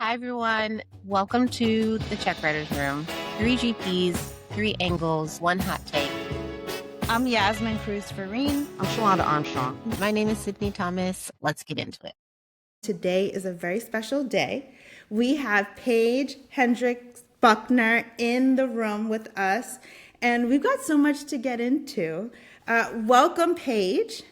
Hi, everyone. Welcome to the Check Writers Room. 3 GPs, 3 angles, 1 hot take. I'm Yasmin Cruz-Farine. I'm Shalonda Armstrong. My name is Sydney Thomas. Let's get into it. Today is a very special day. We have Paige Hendricks Buckner in the room with us, and we've got so much to get into. Welcome, Paige.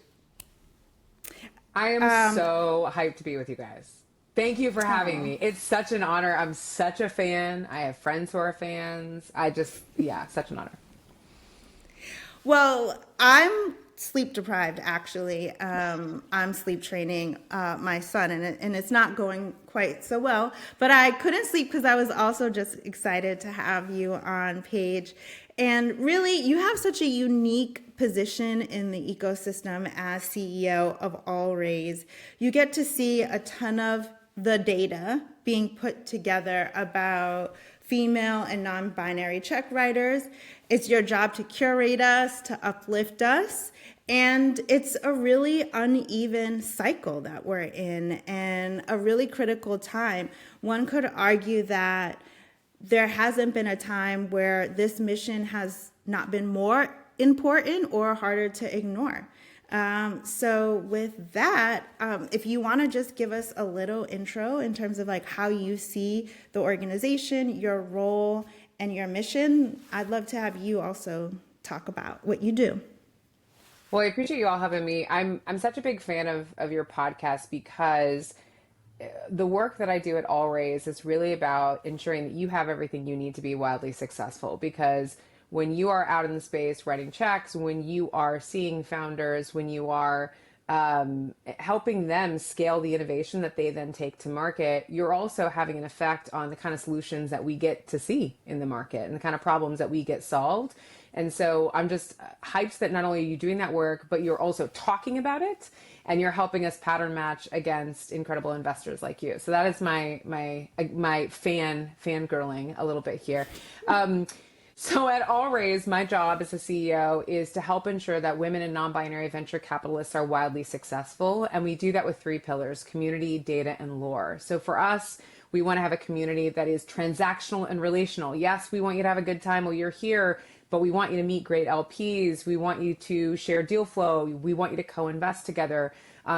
I am so hyped to be with you guys. Thank you for having me. It's such an honor. I'm such a fan. I have friends who are fans. Such an honor. Well, I'm sleep deprived, actually. I'm sleep training my son, and it's not going quite so well. But I couldn't sleep because I was also just excited to have you on, Paige. And really, you have such a unique position in the ecosystem as CEO of AllRaise. You get to see a ton of the data being put together about female and non-binary check writers. It's your job to curate us, to uplift us. And it's a really uneven cycle that we're in and a really critical time. One could argue that there hasn't been a time where this mission has not been more important or harder to ignore. So with that, if you want to just give us a little intro in terms of like how you see the organization, your role, and your mission, I'd love to have you also talk about what you do. Well, I appreciate you all having me. I'm such a big fan of your podcast because the work that I do at AllRaise is really about ensuring that you have everything you need to be wildly successful. Because when you are out in the space writing checks, when you are seeing founders, when you are helping them scale the innovation that they then take to market, you're also having an effect on the kind of solutions that we get to see in the market and the kind of problems that we get solved. And so I'm just hyped that not only are you doing that work, but you're also talking about it and you're helping us pattern match against incredible investors like you. So that is my fangirling a little bit here. So at AllRaise, my job as a CEO is to help ensure that women and non-binary venture capitalists are wildly successful. And we do that with 3 pillars: community, data, and lore. So for us, we want to have a community that is transactional and relational. Yes, we want you to have a good time while you're here, but we want you to meet great LPs. We want you to share deal flow. We want you to co-invest together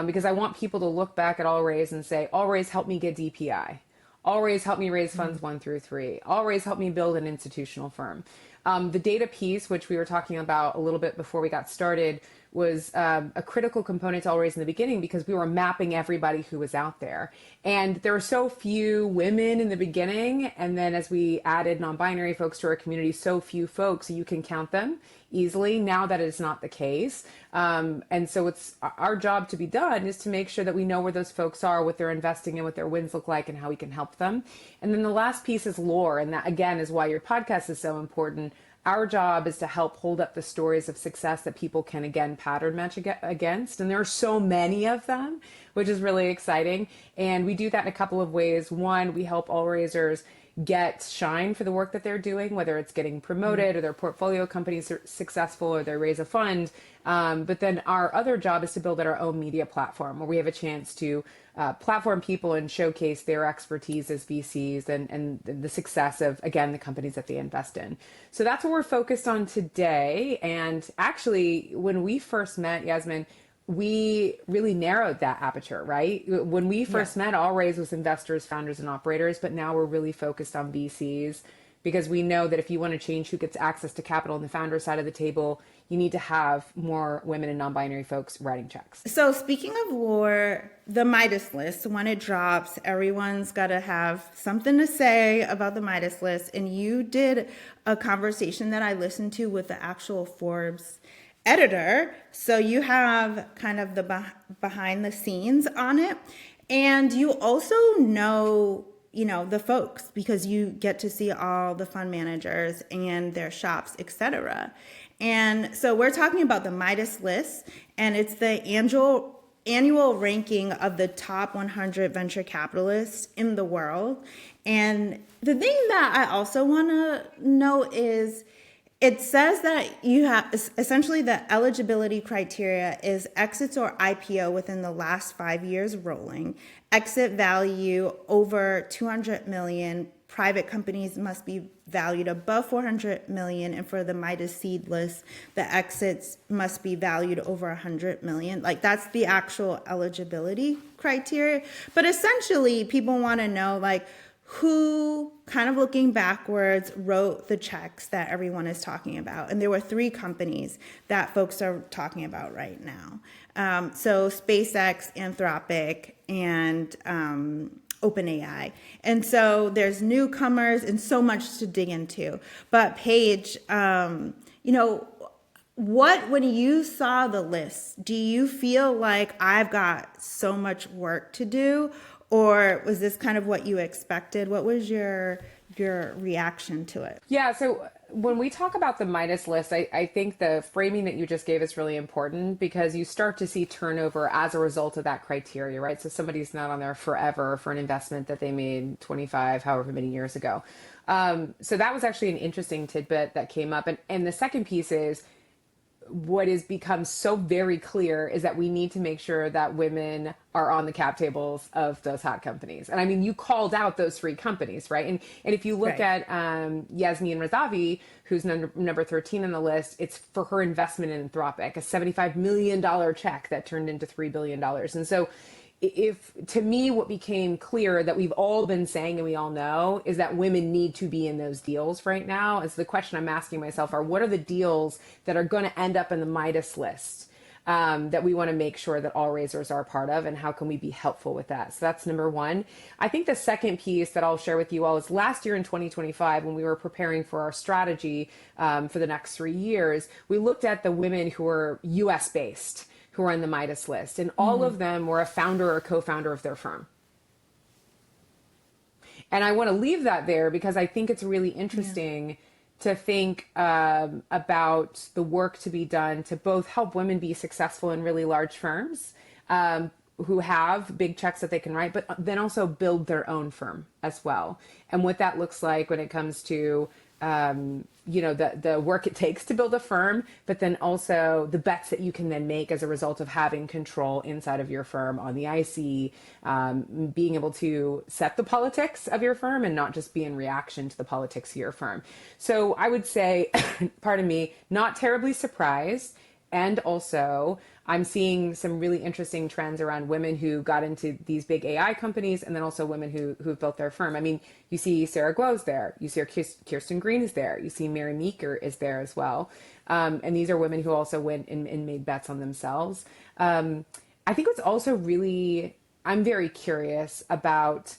because I want people to look back at AllRaise and say, AllRaise helped me get DPI. AllRaise helped me raise funds 1 through 3. AllRaise helped me build an institutional firm. The data piece, which we were talking about a little bit before we got started, was a critical component to AllRaise in the beginning because we were mapping everybody who was out there. And there were so few women in the beginning. And then as we added non-binary folks to our community, so few folks, you can count them easily. Now that is not the case. And so it's our job to be done is to make sure that we know where those folks are, what they're investing in, what their wins look like, and how we can help them. And then the last piece is lore. And that, again, is why your podcast is so important. Our job is to help hold up the stories of success that people can, again, pattern match against. And there are so many of them, which is really exciting. And we do that in a couple of ways. One, we help AllRaisers get shine for the work that they're doing, whether it's getting promoted or their portfolio companies are successful or they raise a fund. But then our other job is to build our own media platform where we have a chance to platform people and showcase their expertise as VCs and the success of, again, the companies that they invest in. So that's what we're focused on today. And actually, when we first met, Yasmin, we really narrowed that aperture, right? When we first met, AllRaise was investors, founders, and operators, but now we're really focused on VCs because we know that if you want to change who gets access to capital on the founder side of the table, you need to have more women and non-binary folks writing checks. So speaking of lore, the Midas List, when it drops, everyone's got to have something to say about the Midas List. And you did a conversation that I listened to with the actual Forbes editor. So you have kind of the behind the scenes on it. And you also know the folks because you get to see all the fund managers and their shops, etc. And so we're talking about the Midas List, and it's the annual ranking of the top 100 venture capitalists in the world. And the thing that I also want to know is It says that you have essentially the eligibility criteria is exits or IPO within the last 5 years rolling, exit value over 200 million. Private companies must be valued above 400 million, and for the Midas seed list, the exits must be valued over 100 million. Like that's the actual eligibility criteria. But essentially, people want to know like who, kind of looking backwards, wrote the checks that everyone is talking about. And there were three companies that folks are talking about right now. So SpaceX, Anthropic, and OpenAI. And so there's newcomers and so much to dig into. But Paige, when you saw the list, do you feel like I've got so much work to do, or was this kind of what you expected? What was your reaction to it? Yeah, so when we talk about the Midas list, I think the framing that you just gave is really important because you start to see turnover as a result of that criteria, right? So somebody's not on there forever for an investment that they made 25, however many years ago. So that was actually an interesting tidbit that came up. And the second piece is what has become so very clear is that we need to make sure that women are on the cap tables of those hot companies. And I mean, you called out those three companies, right? And if you look Right. at Yasmin Razavi, who's number 13 on the list, it's for her investment in Anthropic, a $75 million check that turned into $3 billion. And so if to me what became clear that we've all been saying and we all know is that women need to be in those deals right now, is the question I'm asking myself are what are the deals that are going to end up in the Midas list that we want to make sure that all raisers are a part of, and how can we be helpful with that? So that's number one. I think the second piece that I'll share with you all is last year in 2025, when we were preparing for our strategy for the next 3 years, we looked at the women who are US based who are on the Midas list, and all of them were a founder or co-founder of their firm. And I want to leave that there because I think it's really interesting to think about the work to be done to both help women be successful in really large firms who have big checks that they can write, but then also build their own firm as well. And what that looks like when it comes to the work it takes to build a firm, but then also the bets that you can then make as a result of having control inside of your firm on the IC, being able to set the politics of your firm and not just be in reaction to the politics of your firm. So I would say, pardon me, not terribly surprised. And also, I'm seeing some really interesting trends around women who got into these big AI companies, and then also women who've built their firm. I mean, you see Sarah Guo's there, you see Kirsten Green is there, you see Mary Meeker is there as well. And these are women who also went and made bets on themselves. I think what's also really, I'm very curious about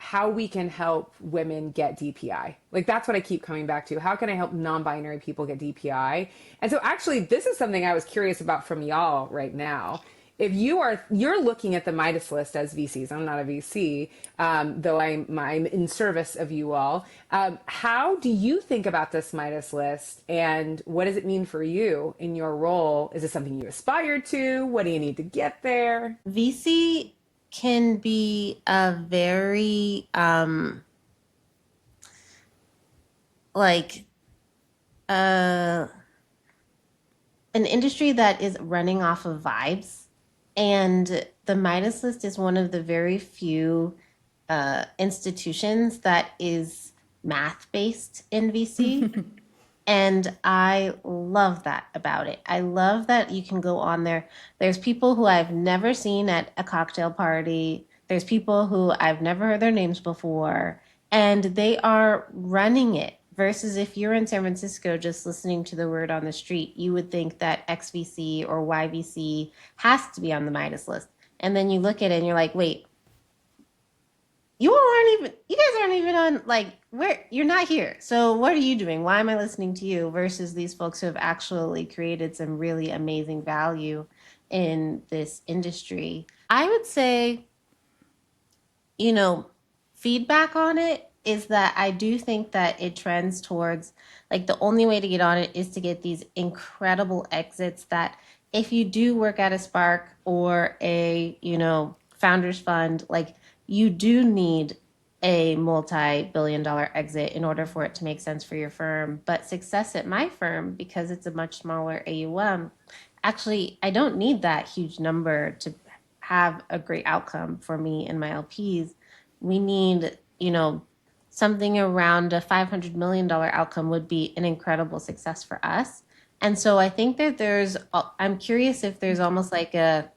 how we can help women get DPI. Like that's what I keep coming back to. How can I help non-binary people get DPI? And so actually this is something I was curious about from y'all right now. If you're looking at the Midas list as VCs, I'm not a VC, though I'm in service of you all. How do you think about this Midas list, and what does it mean for you in your role? Is it something you aspire to? What do you need to get there? VC can be a very like an industry that is running off of vibes, and the Midas list is one of the very few institutions that is math based in VC. And I love that about it. I love that you can go on there. There's people who I've never seen at a cocktail party. There's people who I've never heard their names before, and they are running it. Versus if you're in San Francisco just listening to the word on the street, you would think that XVC or YVC has to be on the Midas list. And then you look at it and you're like, wait, you guys aren't even on, like, where, you're not here. So what are you doing? Why am I listening to you versus these folks who have actually created some really amazing value in this industry? I would say, feedback on it is that I do think that it trends towards, like, the only way to get on it is to get these incredible exits that if you do work at a Spark or a, founders fund, like, you do need a multi-billion dollar exit in order for it to make sense for your firm. But success at my firm, because it's a much smaller AUM, actually, I don't need that huge number to have a great outcome for me and my LPs. We need, something around a $500 million outcome would be an incredible success for us. And so I think that I'm curious if there's almost like I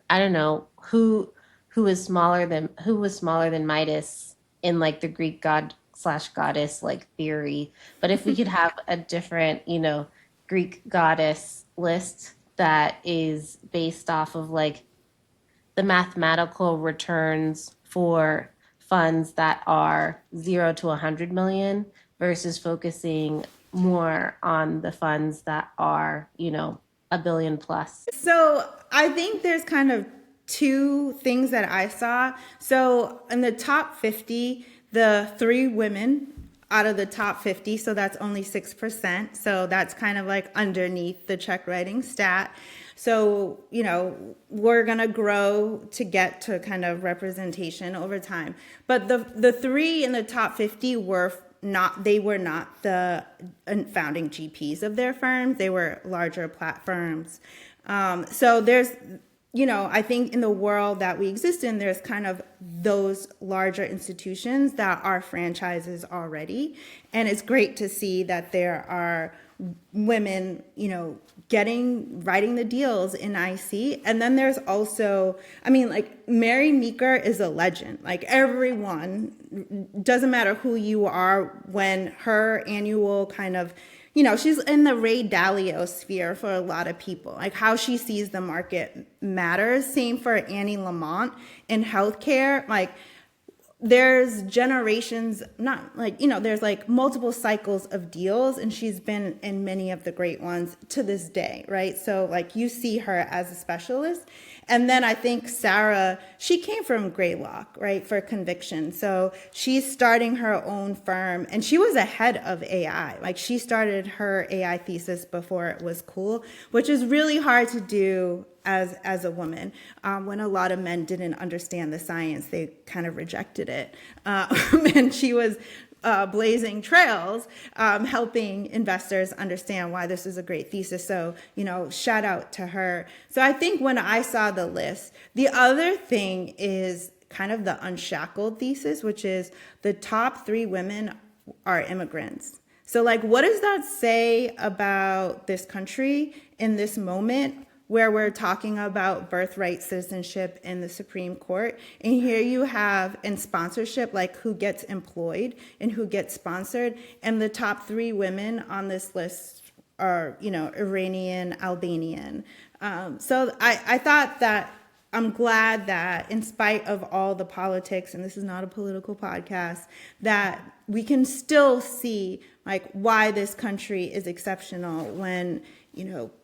don't know, who was smaller than Midas in like the Greek god slash goddess like theory. But if we could have a different, Greek goddess list that is based off of like the mathematical returns for funds that are 0 to 100 million versus focusing more on the funds that are, a billion plus. So I think there's kind of two things that I saw. So in the top 50, the three women out of the top 50, so that's only 6%. So that's kind of like underneath the check writing stat. So, we're going to grow to get to kind of representation over time. But the three in the top 50 were not the founding GPs of their firms. They were larger platforms. So there's, I think in the world that we exist in, there's kind of those larger institutions that are franchises already. And it's great to see that there are women, writing the deals in IC. And then there's also, like Mary Meeker is a legend. Like everyone, doesn't matter who you are, when her annual kind of, she's in the Ray Dalio sphere for a lot of people. Like how she sees the market matters. Same for Annie Lamont in healthcare. Like there's generations, not like, there's like multiple cycles of deals, and she's been in many of the great ones to this day, right? So like you see her as a specialist. And then I think Sarah, she came from Greylock, right, for conviction. So she's starting her own firm, and she was ahead of AI. Like she started her AI thesis before it was cool, which is really hard to do as a woman. When a lot of men didn't understand the science, they kind of rejected it. And she was blazing trails, helping investors understand why this is a great thesis. So, shout out to her. So I think when I saw the list, the other thing is kind of the unshackled thesis, which is the top three women are immigrants. So like, what does that say about this country in this moment where we're talking about birthright citizenship in the Supreme Court? And here you have in sponsorship, like who gets employed and who gets sponsored. And the top three women on this list are, Iranian, Albanian. So I thought that I'm glad that in spite of all the politics, and this is not a political podcast, that we can still see like why this country is exceptional when,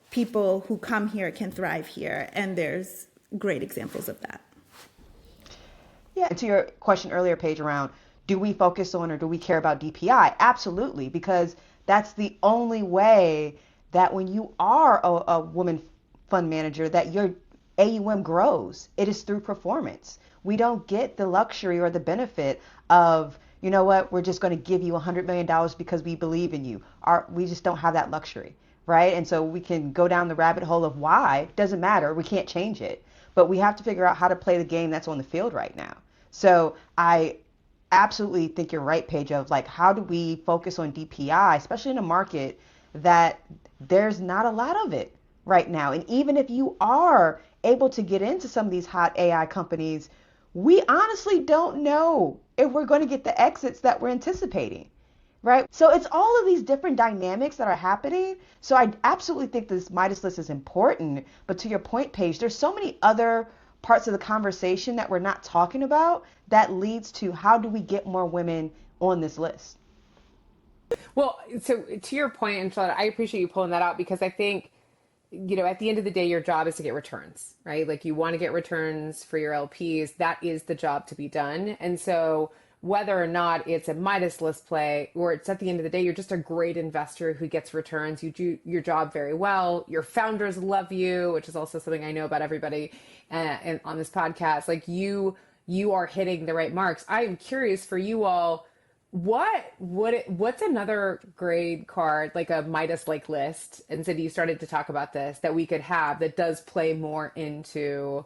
people who come here can thrive here. And there's great examples of that. Yeah, to your question earlier, Paige, around do we focus on or do we care about DPI? Absolutely, because that's the only way that when you are a woman fund manager, that your AUM grows. It is through performance. We don't get the luxury or the benefit of, you know what, we're just going to give you $100 million because we believe in you. We just don't have that luxury. Right? And so we can go down the rabbit hole of why. Doesn't matter. We can't change it. But we have to figure out how to play the game that's on the field right now. So I absolutely think you're right, Paige, of like, how do we focus on DPI, especially in a market that there's not a lot of it right now. And even if you are able to get into some of these hot AI companies, we honestly don't know if we're going to get the exits that we're anticipating. Right? So it's all of these different dynamics that are happening. So I absolutely think this Midas list is important. But to your point, Paige, there's so many other parts of the conversation that we're not talking about that leads to how do we get more women on this list? Well, so to your point, Angela, I appreciate you pulling that out because I think, at the end of the day, your job is to get returns, right? Like you want to get returns for your LPs. That is the job to be done. And so whether or not it's a Midas list play or it's at the end of the day, you're just a great investor who gets returns. You do your job very well. Your founders love you, which is also something I know about everybody and on this podcast. Like you you are hitting the right marks. I am curious for you all, what's another grade card, like a Midas like list, and Cindy, you started to talk about this, that we could have that does play more into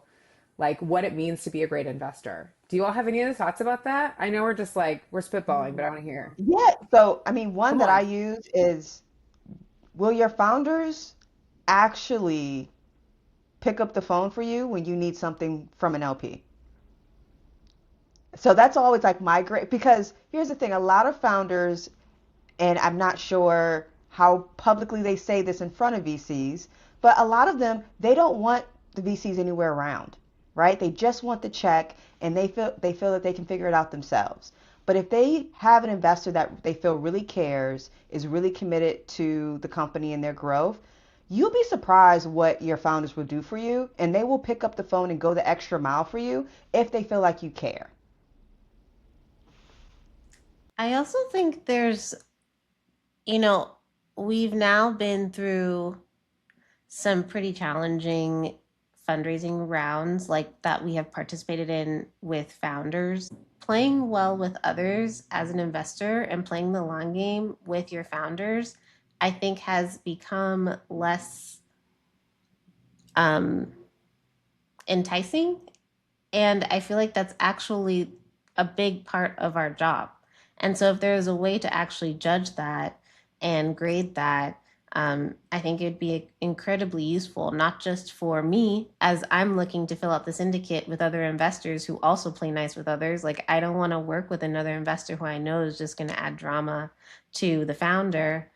like what it means to be a great investor. Do you all have any other thoughts about that? I know we're just like we're spitballing, but I want to hear. Yeah. So, I mean, one Come that I on. use is, will your founders actually pick up the phone for you when you need something from an LP? So that's always like my great, because here's the thing, a lot of founders, and I'm not sure how publicly they say this in front of VCs, but a lot of them, they don't want the VCs anywhere around, right? They just want the check, and they feel that they can figure it out themselves. But if they have an investor that they feel really cares, is really committed to the company and their growth, you'll be surprised what your founders will do for you, and they will pick up the phone and go the extra mile for you if they feel like you care. I also think there's, you know, we've now been through some pretty challenging fundraising rounds like that we have participated in with founders. Playing well with others as an investor and playing the long game with your founders, I think has become less um, enticing. And I feel like that's actually a big part of our job. And so, if there's a way to actually judge that and grade that, I think it'd be incredibly useful, not just for me as I'm looking to fill out the syndicate with other investors who also play nice with others. Like, I don't want to work with another investor who I know is just going to add drama to the founder.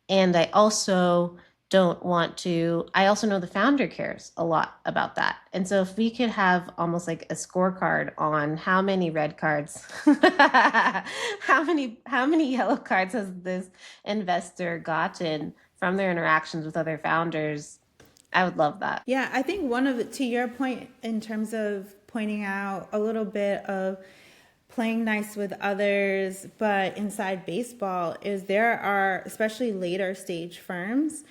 And I also don't want to, I also know the founder cares a lot about that. And so if we could have almost like a scorecard on how many red cards, how many yellow cards has this investor gotten from their interactions with other founders, I would love that. Yeah, I think one of to your point in terms of pointing out a little bit of playing nice with others, but inside baseball is there are, especially later stage firms,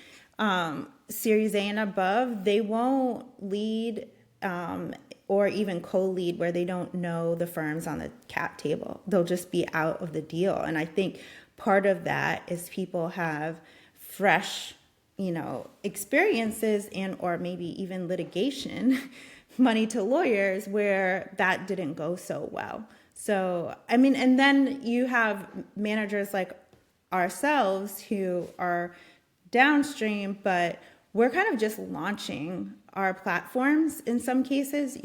Series A and above, they won't lead or even co-lead where they don't know the firms on the cap table. They'll just be out of the deal. And I think part of that is people have fresh, experiences and or maybe even litigation money to lawyers where that didn't go so well. So, I mean, and then you have managers like ourselves who are downstream, but we're kind of just launching our platforms in some cases.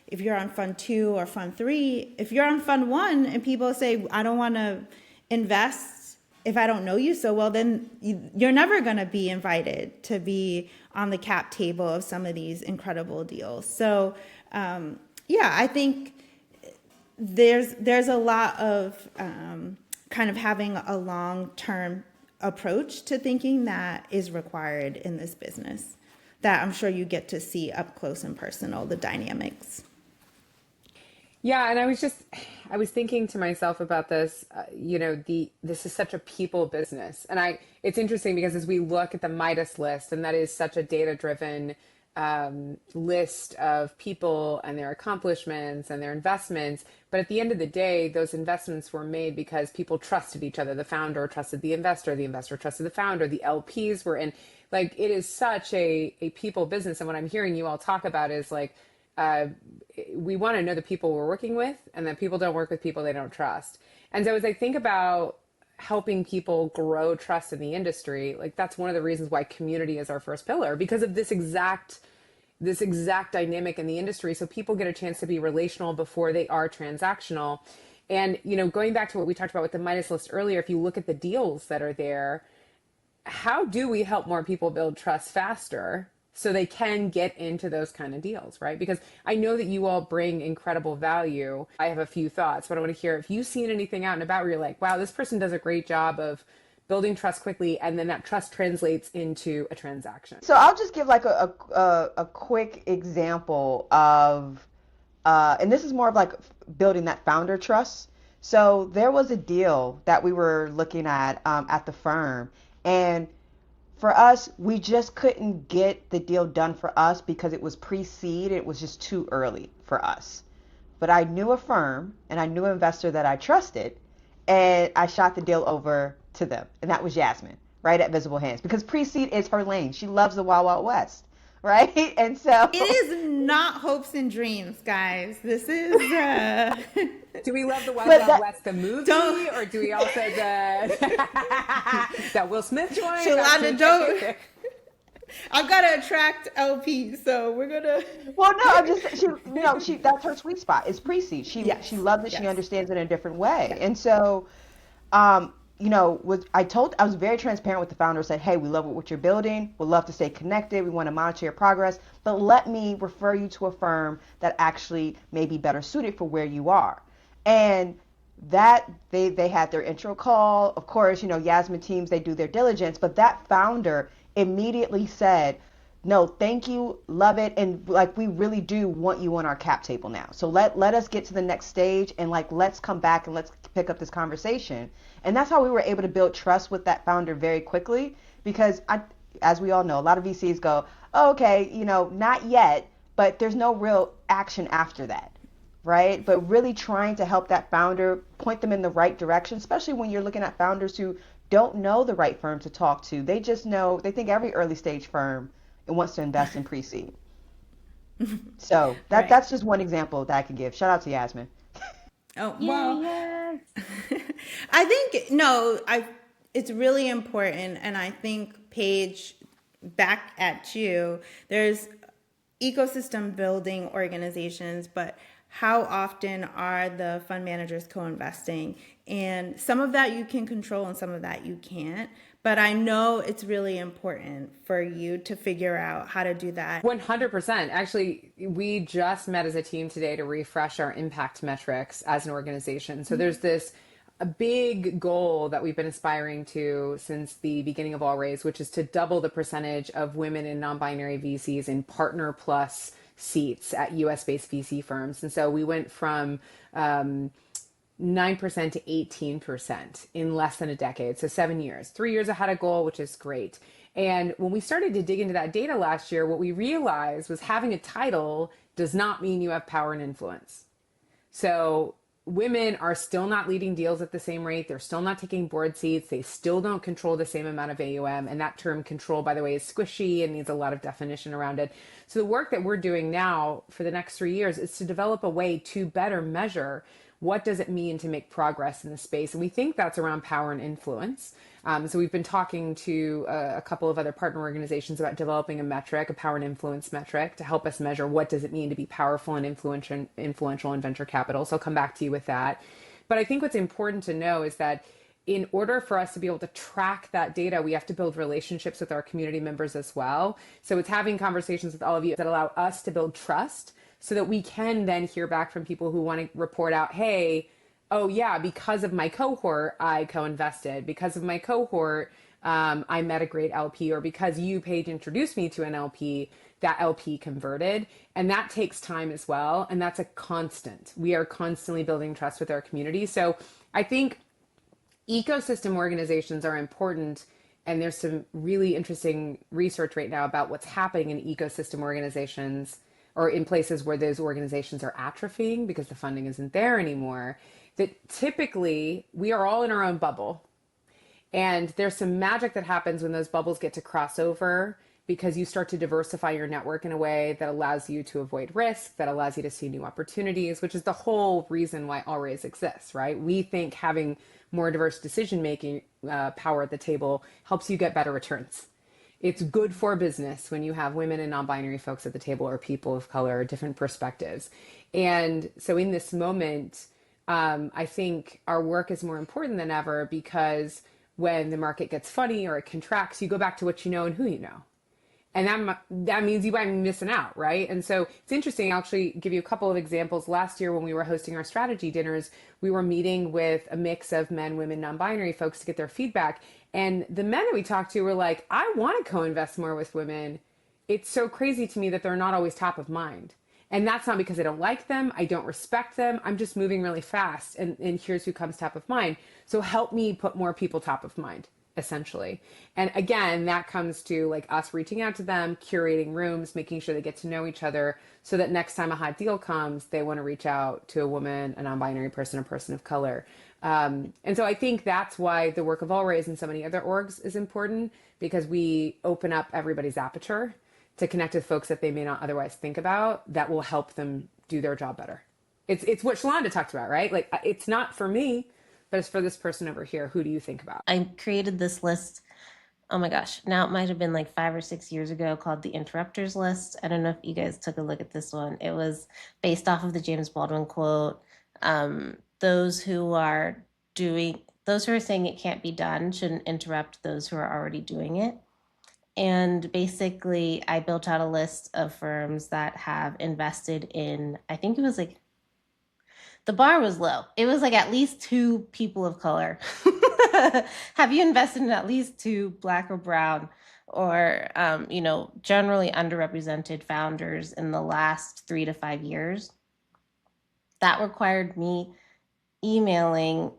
If you're on fund 2 or fund 3, if you're on fund 1 and people say, I don't want to invest if I don't know you so well, then you're never going to be invited to be on the cap table of some of these incredible deals. So, yeah, I think there's a lot of kind of having a long-term approach to thinking that is required in this business that I'm sure you get to see up close and personal, the dynamics. Yeah, and I was thinking to myself about this. This is such a people business, and it's interesting because as we look at the Midas list, and that is such a data-driven list of people and their accomplishments and their investments. But at the end of the day, those investments were made because people trusted each other. The founder trusted the investor trusted the founder, the LPs were in. Like, it is such a people business, and what I'm hearing you all talk about is like, uh, we want to know the people we're working with, and that people don't work with people they don't trust. And so as I think about helping people grow trust in the industry, like that's one of the reasons why community is our first pillar, because of this exact dynamic in the industry. So people get a chance to be relational before they are transactional. And going back to what we talked about with the Midas list earlier, if you look at the deals that are there, how do we help more people build trust faster so they can get into those kind of deals, right? Because I know that you all bring incredible value. I have a few thoughts, but I want to hear if you've seen anything out and about where you're like, wow, this person does a great job of building trust quickly, and then that trust translates into a transaction. So I'll just give like a quick example of, and this is more of like building that founder trust. So there was a deal that we were looking at the firm, and for us, we just couldn't get the deal done for us because it was pre-seed. It was just too early for us. but I knew a firm and I knew an investor that I trusted, and I shot the deal over to them. And that was Yasmin, right at Visible Hands, because pre-seed is her lane. She loves the Wild Wild West, right? And It so, is not hopes and dreams, guys. This is Do we love the Wild but Wild that, West the movie, don't or do we also the that Will Smith joint? Shalonda, don't. I've got to attract LPs, so we're gonna. well, no, I'm just, she, that's her sweet spot is pre-seed. Yes, She loves it. She yes, understands it in a different way. yeah. And so, I was very transparent with the founder, said, hey, we love what you're building. We'd love to stay connected. We want to monitor your progress, but let me refer you to a firm that actually may be better suited for where you are. And that they had their intro call. Of course, Yasmin teams, they do their diligence, but that founder immediately said, no, thank you, love it, and like we really do want you on our cap table now. So let us get to the next stage, and like let's come back and let's pick up this conversation. And that's how we were able to build trust with that founder very quickly, because as we all know, a lot of VCs go, oh, okay, not yet, but there's no real action after that, right? But really trying to help that founder, point them in the right direction, especially when you're looking at founders who don't know the right firm to talk to. They just know, they think every early stage firm wants to invest in pre-seed. So Right. that's just one example that I can give. Shout out to Yasmin. Oh, Yeah, well, yes. I think no, it's really important, and I think Paige, back at you. There's ecosystem building organizations, but how often are the fund managers co-investing? And some of that you can control, and some of that you can't. But I know it's really important for you to figure out how to do that. 100%. Actually, we just met as a team today to refresh our impact metrics as an organization. So there's this a big goal that we've been aspiring to since the beginning of All Raise, which is to double the percentage of women in non-binary VCs in partner plus seats at US-based VC firms. And so we went from 9% to 18% in less than a decade. So 7 years, 3 years ahead of goal, which is great. And when we started to dig into that data last year, what we realized was having a title does not mean you have power and influence. So women are still not leading deals at the same rate. They're still not taking board seats. They still don't control the same amount of AUM. And that term control, by the way, is squishy and needs a lot of definition around it. So the work that we're doing now for the next 3 years is to develop a way to better measure what does it mean to make progress in the space. And we think that's around power and influence. So we've been talking to a couple of other partner organizations about developing a metric, a power and influence metric, to help us measure what does it mean to be powerful and influential in venture capital. So I'll come back to you with that. But I think what's important to know is that in order for us to be able to track that data, we have to build relationships with our community members as well. So it's having conversations with all of you that allow us to build trust so that we can then hear back from people who want to report out, hey, oh yeah, because of my cohort, I co-invested. Because of my cohort, I met a great LP, or because you, Paige, introduced me to an LP, that LP converted. And that takes time as well. And that's a constant. We are constantly building trust with our community. So I think ecosystem organizations are important. And there's some really interesting research right now about what's happening in ecosystem organizations, or in places where those organizations are atrophying because the funding isn't there anymore, that typically we are all in our own bubble. And there's some magic that happens when those bubbles get to cross over, because you start to diversify your network in a way that allows you to avoid risk, that allows you to see new opportunities, which is the whole reason why All Raise exists, right? We think having more diverse decision-making power at the table helps you get better returns. It's good for business when you have women and non-binary folks at the table, or people of color, or different perspectives. And so in this moment, I think our work is more important than ever, because when the market gets funny or it contracts, you go back to what you know and who you know. And that means you might be missing out, right? And so it's interesting. I'll actually give you a couple of examples. Last year when we were hosting our strategy dinners, we were meeting with a mix of men, women, non-binary folks to get their feedback. And the men that we talked to were like, I want to co-invest more with women. It's so crazy to me that they're not always top of mind. And that's not because I don't like them, I don't respect them, I'm just moving really fast. And here's who comes top of mind. So help me put more people top of mind. essentially. And again, that comes to like us reaching out to them, curating rooms, making sure they get to know each other so that next time a hot deal comes, they want to reach out to a woman, a non-binary person, a person of color. And so I think that's why the work of All Raise and so many other orgs is important, because we open up everybody's aperture to connect with folks that they may not otherwise think about, that will help them do their job better. It's what Shalonda talked about, right? Like, it's not for me, but it's for this person over here. Who do you think about? I created this list, oh my gosh, now it might have been like 5 or 6 years ago, called the Interrupters List. I don't know if you guys took a look at this one. It was based off of the James Baldwin quote. Those who are those who are saying it can't be done shouldn't interrupt those who are already doing it. And basically, I built out a list of firms that have invested in, I think it was like, the bar was low. It was like at least two people of color. Have you invested in at least two Black or brown or, generally underrepresented founders in the last 3 to 5 years? That required me emailing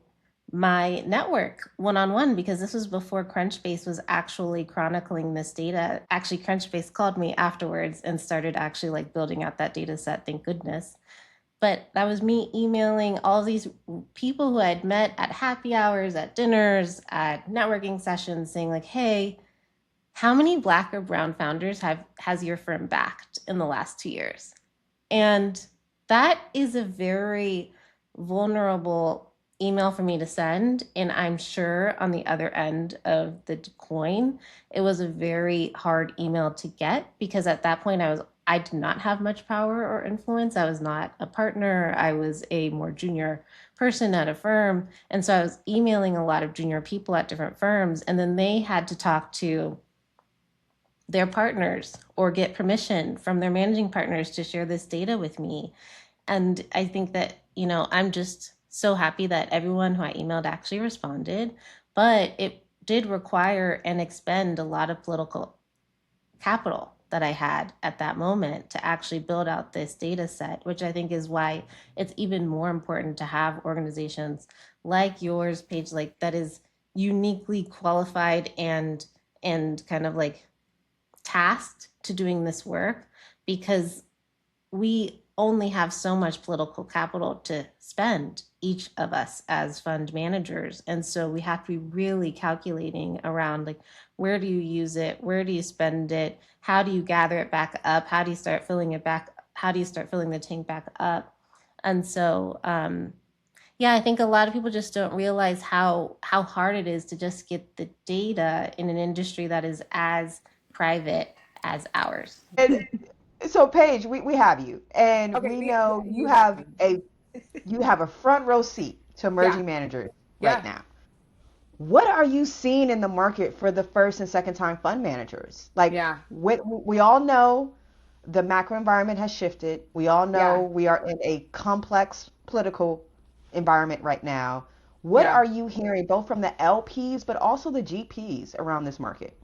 my network one-on-one, because this was before Crunchbase was actually chronicling this data. Actually, Crunchbase called me afterwards and started actually like building out that data set, thank goodness. But that was me emailing all these people who I had met at happy hours, at dinners, at networking sessions, saying like, hey, how many Black or brown founders has your firm backed in the last 2 years? And that is a very vulnerable email for me to send. And I'm sure on the other end of the coin, it was a very hard email to get, because at that point I did not have much power or influence. I was not a partner. I was a more junior person at a firm. And so I was emailing a lot of junior people at different firms. And then they had to talk to their partners or get permission from their managing partners to share this data with me. And I think that, I'm just so happy that everyone who I emailed actually responded, but it did require and expend a lot of political capital that I had at that moment to actually build out this data set, which I think is why it's even more important to have organizations like yours, Paige, like that is uniquely qualified and kind of like tasked to doing this work, because we only have so much political capital to spend, each of us as fund managers. And so we have to be really calculating around like, where do you use it? Where do you spend it? How do you gather it back up? How do you start filling it back? How do you start filling the tank back up? And so, yeah, I think a lot of people just don't realize how hard it is to just get the data in an industry that is as private as ours. And so Paige, we have you, and Okay, we know you have me. you have a front row seat to Yeah, emerging managers right yeah, now. What are you seeing in the market for the first and second time fund managers? Like, yeah, we all know the macro environment has shifted. We all know yeah, we are in a complex political environment right now. What yeah. are you hearing both from the LPs but also the GPs around this market?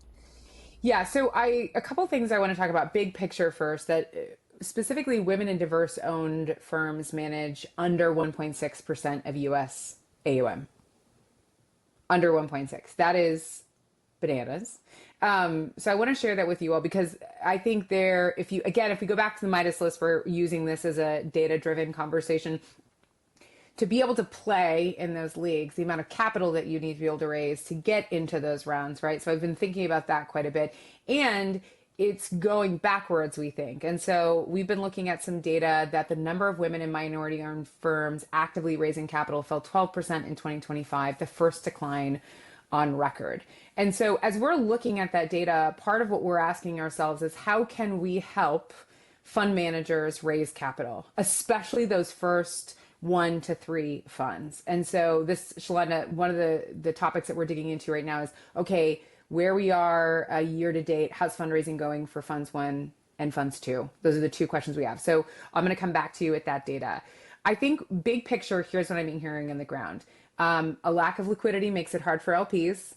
Yeah, so a couple things I want to talk about. Big picture first, that specifically women and diverse owned firms manage under 1.6% of US AUM. Under 1.6. That is bananas. So I want to share that with you all, because I think if we go back to the Midas list, we're using this as a data driven conversation. To be able to play in those leagues, the amount of capital that you need to be able to raise to get into those rounds, right? So I've been thinking about that quite a bit. And it's going backwards, we think. And so we've been looking at some data that the number of women in minority owned firms actively raising capital fell 12% in 2025, the first decline on record. And so as we're looking at that data, part of what we're asking ourselves is, how can we help fund managers raise capital, especially those first 1 to 3 funds? And so this, Shalanda, one of the topics that we're digging into right now is, okay, where we are year to date, how's fundraising going for funds 1 and funds 2? Those are the 2 questions we have. So I'm going to come back to you with that data. I think big picture, here's what I'm hearing on the ground. A lack of liquidity makes it hard for LPs.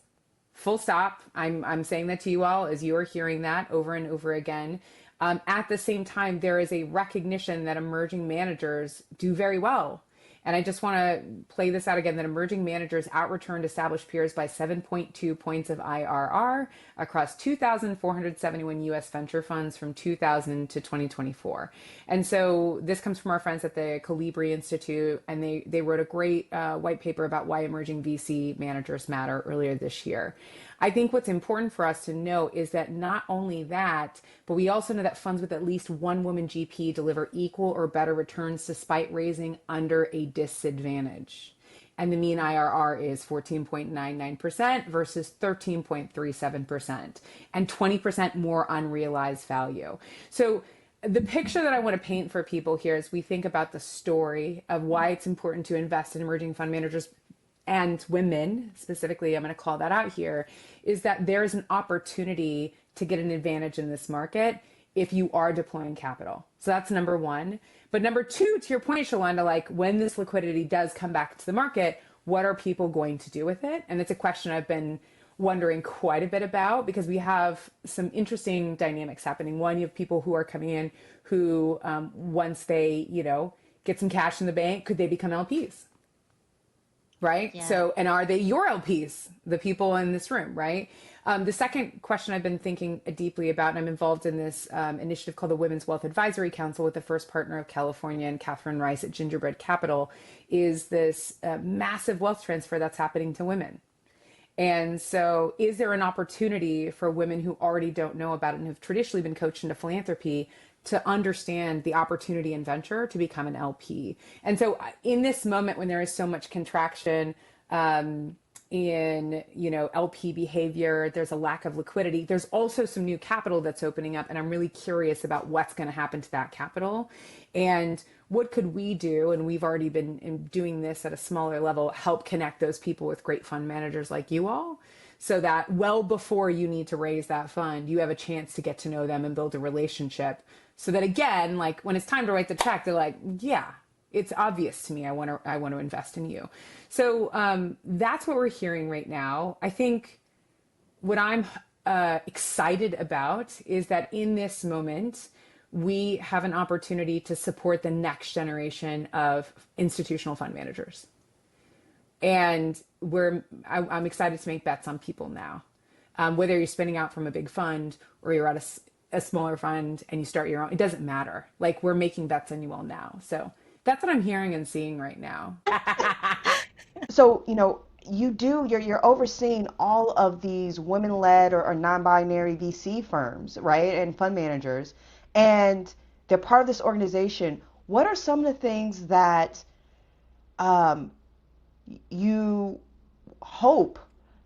Full stop. I'm saying that to you all as you are hearing that over and over again. At the same time, there is a recognition that emerging managers do very well. And I just want to play this out again, that emerging managers outreturned established peers by 7.2 points of IRR across 2,471 US venture funds from 2000 to 2024. And so this comes from our friends at the Calibri Institute, and they wrote a great white paper about why emerging VC managers matter earlier this year. I think what's important for us to know is that not only that, but we also know that funds with at least one woman GP deliver equal or better returns despite raising under a disadvantage. And the mean IRR is 14.99% versus 13.37% and 20% more unrealized value. So the picture that I want to paint for people here as we think about the story of why it's important to invest in emerging fund managers and women specifically, I'm going to call that out here, is that there's an opportunity to get an advantage in this market if you are deploying capital. So that's number one. But number two, to your point, Shalonda, like when this liquidity does come back to the market, what are people going to do with it? And it's a question I've been wondering quite a bit about, because we have some interesting dynamics happening. One, you have people who are coming in who, once they, get some cash in the bank, could they become LPs? Right? Yeah. So, and are they your LPs, the people in this room, right? The second question I've been thinking deeply about, and I'm involved in this initiative called the Women's Wealth Advisory Council with the first partner of California and Catherine Rice at Gingerbread Capital, is this massive wealth transfer that's happening to women. And so is there an opportunity for women who already don't know about it and have traditionally been coached into philanthropy to understand the opportunity in venture to become an LP? And so in this moment when there is so much contraction in LP behavior, there's a lack of liquidity, there's also some new capital that's opening up, and I'm really curious about what's going to happen to that capital and what could we do, and we've already been doing this at a smaller level, help connect those people with great fund managers like you all, so that well before you need to raise that fund, you have a chance to get to know them and build a relationship, so that again, like when it's time to write the check, they're like, yeah, it's obvious to me, I want to invest in you. So that's what we're hearing right now. I think what I'm excited about is that in this moment, we have an opportunity to support the next generation of institutional fund managers. And I'm excited to make bets on people now. Whether you're spinning out from a big fund or you're at a smaller fund and you start your own, it doesn't matter. Like, we're making bets on you all now. So that's what I'm hearing and seeing right now. So, you're overseeing all of these women-led or non-binary VC firms, right? And fund managers, and they're part of this organization. What are some of the things that you hope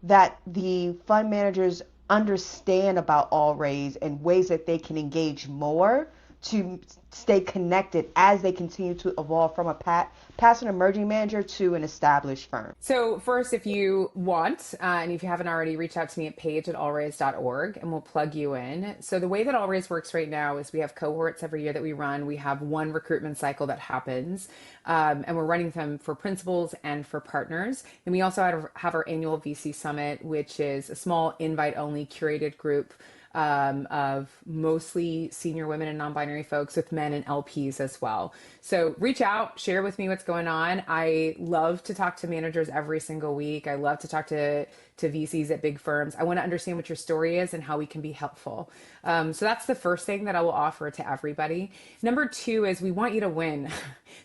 that the fund managers understand about All Raise and ways that they can engage more to stay connected as they continue to evolve from a past an emerging manager to an established firm? So first, if you want, and if you haven't already, reach out to me at paige@allraise.org and we'll plug you in. So the way that All Raise works right now is we have cohorts every year that we run. We have one recruitment cycle that happens, and we're running them for principals and for partners. And we also have our annual VC Summit, which is a small invite-only curated group of mostly senior women and non-binary folks with men and LPs as well. So reach out, share with me what's going on. I love to talk to managers every single week. I love to talk to VCs at big firms. I want to understand what your story is and how we can be helpful. So that's the first thing that I will offer to everybody. Number two is we want you to win.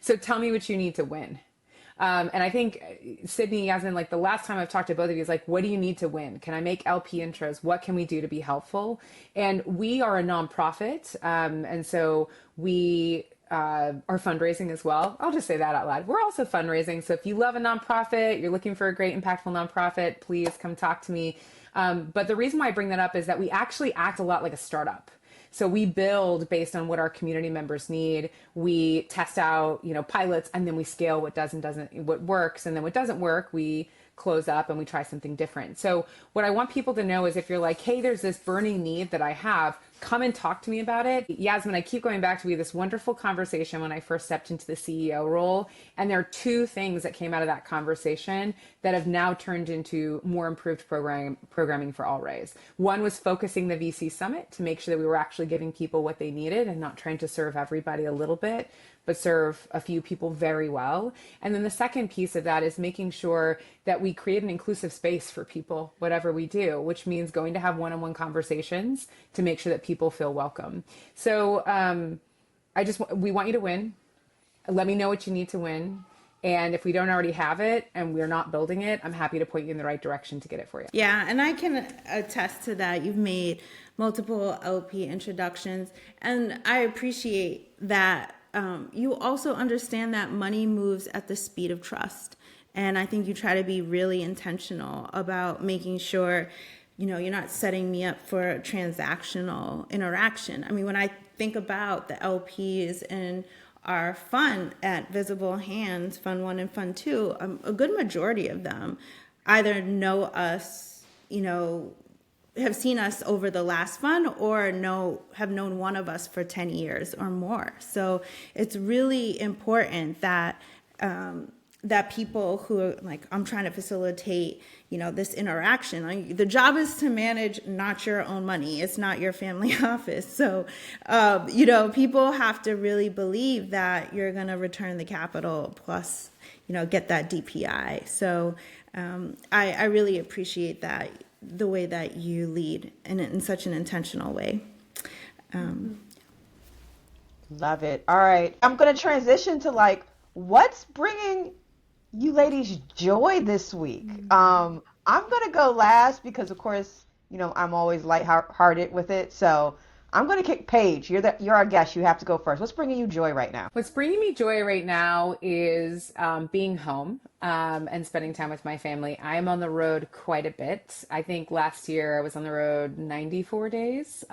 So tell me what you need to win. And I think Sydney, Yasmin, like the last time I've talked to both of you is like, what do you need to win? Can I make LP intros? What can we do to be helpful? And we are a nonprofit. And so we are fundraising as well. I'll just say that out loud. We're also fundraising. So if you love a nonprofit, you're looking for a great impactful nonprofit, please come talk to me. But the reason why I bring that up is that we actually act a lot like a startup. So we build based on what our community members need. We test out, pilots, and then we scale what does and doesn't, what works. And then what doesn't work, we close up and we try something different. So what I want people to know is if you're like, hey, there's this burning need that I have, come and talk to me about it. Yasmin, I keep going back to this wonderful conversation when I first stepped into the CEO role. And there are two things that came out of that conversation that have now turned into more improved programming for All Raise. One was focusing the VC Summit to make sure that we were actually giving people what they needed and not trying to serve everybody a little bit, but serve a few people very well. And then the second piece of that is making sure that we create an inclusive space for people, whatever we do, which means going to have one-on-one conversations to make sure that people feel welcome. So we want you to win. Let me know what you need to win. And if we don't already have it and we're not building it, I'm happy to point you in the right direction to get it for you. Yeah, and I can attest to that. You've made multiple LP introductions, and I appreciate that. You also understand that money moves at the speed of trust. And I think you try to be really intentional about making sure, you're not setting me up for a transactional interaction. I mean, when I think about the LPs and our fund at Visible Hands, Fund 1 and Fund 2, a good majority of them either know us, have seen us over the last fund or have known one of us for 10 years or more. So it's really important that that people who are like, I'm trying to facilitate, this interaction. The job is to manage not your own money. It's not your family office. So, people have to really believe that you're going to return the capital plus, get that DPI. So I really appreciate that, the way that you lead in such an intentional way. Love it. All right. I'm going to transition to what's bringing you ladies joy this week. I'm going to go last because, of course, I'm always lighthearted with it. So I'm going to kick Paige. You're our guest. You have to go first. What's bringing you joy right now? What's bringing me joy right now is being home and spending time with my family. I'm on the road quite a bit. I think last year I was on the road 94 days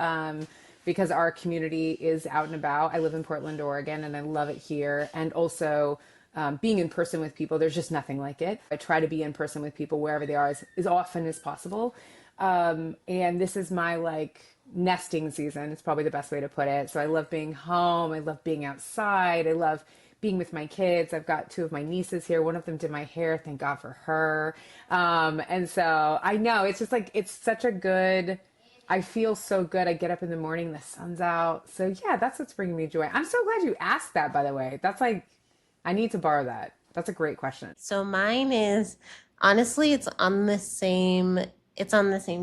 because our community is out and about. I live in Portland, Oregon, and I love it here. And also being in person with people, there's just nothing like it. I try to be in person with people wherever they are as often as possible. And this is my nesting season. It's probably the best way to put it. So I love being home. I love being outside. I love being with my kids. I've got two of my nieces here. One of them did my hair. Thank God for her. And so I know it's just it's such a good, I feel so good. I get up in the morning, the sun's out. So yeah, that's what's bringing me joy. I'm so glad you asked that, by the way. That's I need to borrow that. That's a great question. So mine is, honestly, it's on the same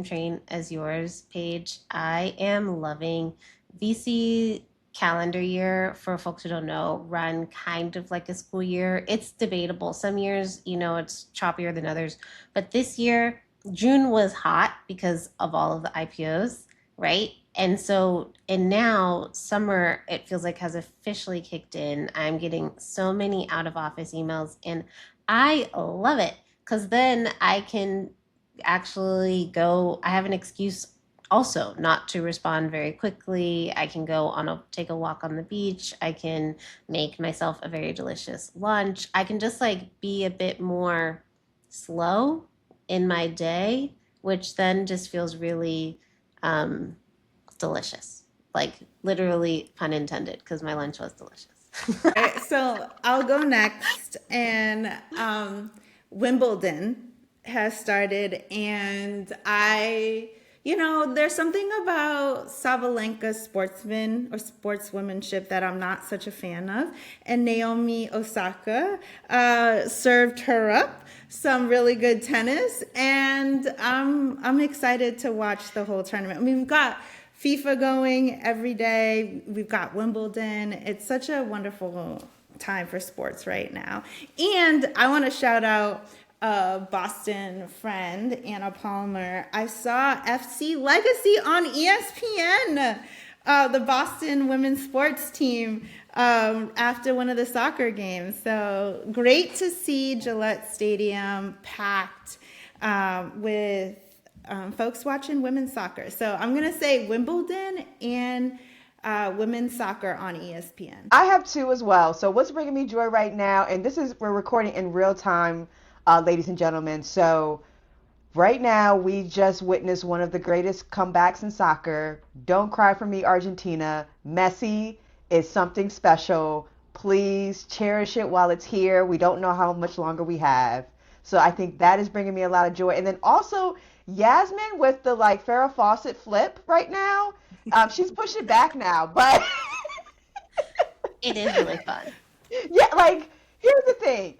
train as yours, Paige. I am loving VC calendar year. For folks who don't know, run kind of like a school year. It's debatable. Some years, it's choppier than others. But this year, June was hot because of all of the IPOs, right? And now summer, it feels like has officially kicked in. I'm getting so many out of office emails and I love it because then I can actually I have an excuse also not to respond very quickly. I can take a walk on the beach. I can make myself a very delicious lunch. I can just be a bit more slow in my day, which then just feels really, delicious, literally pun intended, because my lunch was delicious. So I'll go next, and Wimbledon has started, and there's something about Sabalenka sportswomanship that I'm not such a fan of, and Naomi Osaka served her up some really good tennis, and I'm excited to watch the whole tournament. I mean, we've got FIFA going every day. We've got Wimbledon. It's such a wonderful time for sports right now. And I want to shout out a Boston friend, Anna Palmer. I saw FC Legacy on ESPN, the Boston women's sports team, after one of the soccer games. So great to see Gillette Stadium packed with folks watching women's soccer. So I'm going to say Wimbledon and women's soccer on ESPN. I have two as well. So what's bringing me joy right now, and we're recording in real time, ladies and gentlemen. So Right now, we just witnessed one of the greatest comebacks in soccer. Don't cry for me, Argentina. Messi is something special. Please cherish it while it's here. We don't know how much longer we have. So I think that is bringing me a lot of joy. And then also Yasmin with the like Farrah Fawcett flip right now. She's pushed it back now, but It is really fun. yeah, like here's the thing.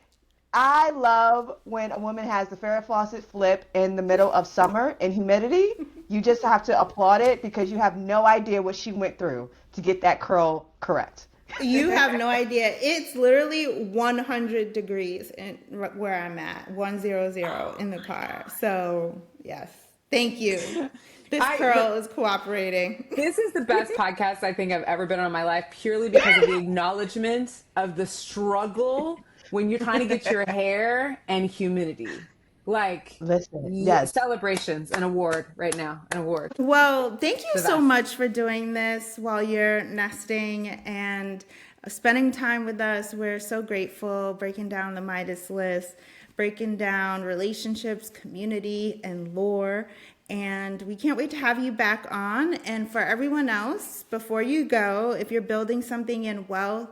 I love when a woman has the Farrah Fawcett flip in the middle of summer and humidity. You just have to applaud it because you have no idea what she went through to get that curl correct. You have no idea. It's literally 100 degrees where I'm at, 100 in the car. So, yes. Thank you. This curl is cooperating. This is the best podcast I think I've ever been on in my life, purely because of the acknowledgement of the struggle when you're trying to get your hair and humidity. Like, Listen, yes. celebrations, an award right now, an award. Well, thank you The so best. much for doing this while you're nesting and spending time with us. We're so grateful, breaking down the Midas List, breaking down relationships, community, and lore. And we can't wait to have you back on. And for everyone else, before you go, if you're building something in wealth,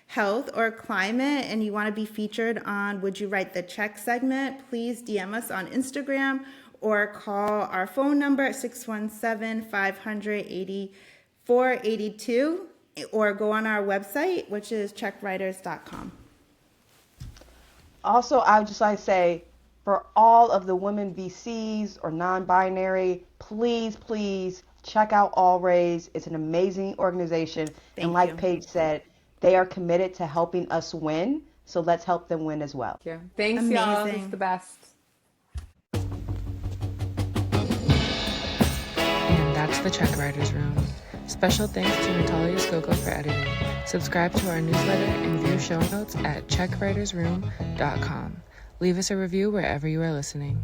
health, or climate and you want to be featured on Would You Write the Check segment, please DM us on Instagram or call our phone number at 617-500-8482 or go on our website, which is checkwriters.com. Also, I would just like to say, for all of the women VCs or non-binary, please, please check out All Raise. It's an amazing organization. And like you. Paige said, they are committed to helping us win. So let's help them win as well. Yeah. Thanks, y'all. Amazing. It's the best. And that's the Check Writers Room. Special thanks to Natalia Skoko for editing. Subscribe to our newsletter and view show notes at checkwritersroom.com. Leave us a review wherever you are listening.